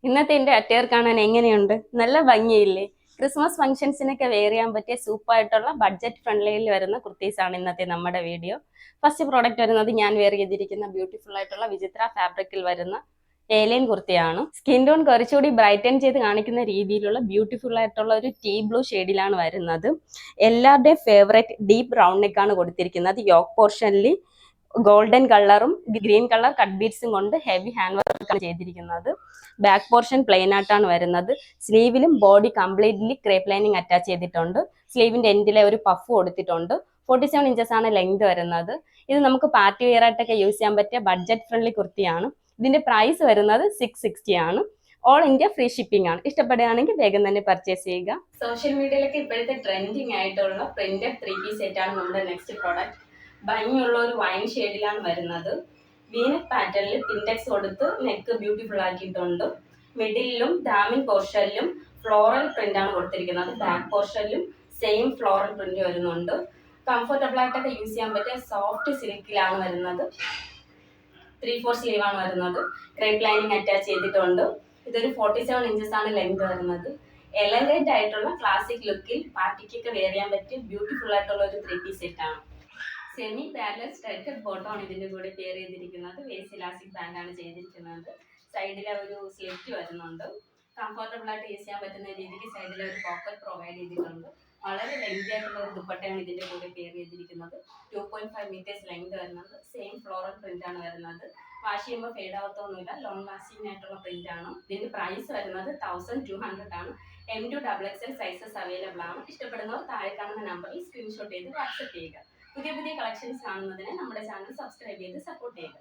ഇന്നത്തെ എൻ്റെ അറ്റയർ കാണാൻ എങ്ങനെയുണ്ട്? നല്ല ഭംഗിയില്ലേ? ക്രിസ്മസ് ഫംഗ്ഷൻസിനൊക്കെ വെയർ ചെയ്യാൻ പറ്റിയ സൂപ്പറായിട്ടുള്ള ബഡ്ജറ്റ് ഫ്രണ്ട്ലിയിൽ വരുന്ന കുർത്തീസാണ് ഇന്നത്തെ നമ്മുടെ വീഡിയോ. ഫസ്റ്റ് പ്രോഡക്റ്റ് വരുന്നത് ഞാൻ വെയർ ചെയ്തിരിക്കുന്ന ബ്യൂട്ടിഫുൾ ആയിട്ടുള്ള വിചിത്ര ഫാബ്രിക്കിൽ വരുന്ന ഏലിയൻ കുർത്തിയാണ്. സ്കിൻ ടോൺ കുറച്ചുകൂടി ബ്രൈറ്റൻ ചെയ്ത് കാണിക്കുന്ന രീതിയിലുള്ള ബ്യൂട്ടിഫുൾ ആയിട്ടുള്ള ഒരു ടീ ബ്ലൂ ഷെയ്ഡിലാണ് വരുന്നത്. എല്ലാവരുടെയും ഫേവറേറ്റ് ഡീപ്പ് റൗണ്ട് നെക്കാണ് കൊടുത്തിരിക്കുന്നത്. യോക്ക് പോർഷനിൽ ഗോൾഡൻ കളറും ഗ്രീൻ കളർ കട്ട് ബീഡ്സും കൊണ്ട് ഹെവി ഹാൻഡ് വർക്കാണ് ചെയ്തിരിക്കുന്നത്. ബാക്ക് പോർഷൻ പ്ലെയിൻ ആയിട്ടാണ് വരുന്നത്. സ്ലീവിലും body completely crepe lining attach ചെയ്തിട്ടുണ്ട്. സ്ലീവിന്റെ എൻഡിലെ ഒരു പഫ് കൊടുത്തിട്ടുണ്ട്. 47 ഇഞ്ചസ് ആണ് ലെങ്ത് വരുന്നത്. ഇത് നമുക്ക് പാർട്ടി വെയർ ആയിട്ടൊക്കെ യൂസ് ചെയ്യാൻ പറ്റിയ ബഡ്ജറ്റ് ഫ്രണ്ട്ലി കുർത്തിയാണ്. ഇതിന്റെ പ്രൈസ് വരുന്നത് 660 ആണ്. ഓൾ ഇന്ത്യ ഫ്രീ ഷിപ്പിംഗ് ആണ്. ഇഷ്ടപ്പെടുകയാണെങ്കിൽ വേഗം തന്നെ പർച്ചേസ് ചെയ്യുക. സോഷ്യൽ മീഡിയയിലൊക്കെ ഇപ്പോഴത്തെ ട്രെൻഡിങ് ആയിട്ടുള്ള പ്രിന്റഡ് 3 പീസ് സെറ്റ് ആണ് നമ്മുടെ നെക്സ്റ്റ് പ്രോഡക്റ്റ്. ഭംഗിയുള്ള ഒരു വൈൻ ഷെയ്ഡിലാണ് വരുന്നത്. വീനക് പാറ്റേണിൽ പിൻടെക്സ് കൊടുത്ത് നെക്ക് ബ്യൂട്ടിഫുൾ ആക്കിയിട്ടുണ്ട്. മിഡിലും ഡാമിൻ പോർഷനിലും ഫ്ലോറൽ പ്രിന്റ് ആണ് കൊടുത്തിരിക്കുന്നത്. ബാക്ക് പോർഷനിലും സെയിം ഫ്ലോറൽ പ്രിന്റ് വരുന്നുണ്ട്. കംഫർട്ടബിൾ ആയിട്ടൊക്കെ യൂസ് ചെയ്യാൻ പറ്റിയ സോഫ്റ്റ് സിൽക്കിലാണ് വരുന്നത്. 3/4 സ്ലീവ് ആണ് വരുന്നത്. ക്രേപ്പ് ലൈനിങ് അറ്റാച്ച് ചെയ്തിട്ടുണ്ട്. ഇതൊരു 47 ഇഞ്ചസ് ആണ് ലെങ്ത് വരുന്നത്. എലഗന്റ് ആയിട്ടുള്ള ക്ലാസിക് ലുക്കിൽ പാർട്ടിക്കൊക്കെ വെയർ ചെയ്യാൻ പറ്റിയ ബ്യൂട്ടിഫുൾ ആയിട്ടുള്ള ഒരു 3 പീസ് സെറ്റ് ആണ്. സെമി പാരലൽ സ്ട്രൈറ്റഡ് ബോട്ടം ആണ് ഇതിന്റെ കൂടെ പെയർ ചെയ്തിരിക്കുന്നത്. വേസ്റ്റ് ഇലാസ്റ്റിക് ബാൻഡ് ആണ് ചെയ്തിരിക്കുന്നത്. സൈഡിലെ ഒരു സ്ലിറ്റ് വരുന്നുണ്ട്. കംഫർട്ടബിൾ ആയിട്ട് യൂസ് ചെയ്യാൻ പറ്റുന്ന രീതിക്ക് സൈഡിലെ ഒരു പോക്കറ്റ് പ്രൊവൈഡ് ചെയ്തിട്ടുണ്ട്. വളരെ ലെങ്തി ആയിട്ടുള്ള ഒരു ദുപ്പട്ടയാണ് ഇതിന്റെ കൂടെ പെയർ ചെയ്തിരിക്കുന്നത്. 2.5 മീറ്റേഴ്സ് ലെങ്ത് വരുന്നത്. സെയിം ഫ്ലോറൽ പ്രിന്റ് ആണ് വരുന്നത്. വാഷ് ചെയ്യുമ്പോൾ ഫെയ്ഡ് ആവത്തൊന്നുമില്ല. ലോങ് ലാസ്റ്റിംഗ് ആയിട്ടുള്ള പ്രിന്റ് ആണ്. ഇതിന്റെ പ്രൈസ് വരുന്നത് 1200 ആണ്. M2XXL സൈസസ് അവൈലബിൾ ആണ്. ഇഷ്ടപ്പെടുന്നവർ താഴെ കാണുന്ന നമ്പറിൽ സ്ക്രീൻഷോട്ട് ചെയ്ത് വാട്സ്ആപ്പ് ചെയ്യുക. പുതിയ കളക്ഷൻസ് കാണുന്നതിന് നമ്മുടെ ചാനൽ സബ്സ്ക്രൈബ് ചെയ്ത് സപ്പോർട്ട് ചെയ്യുക.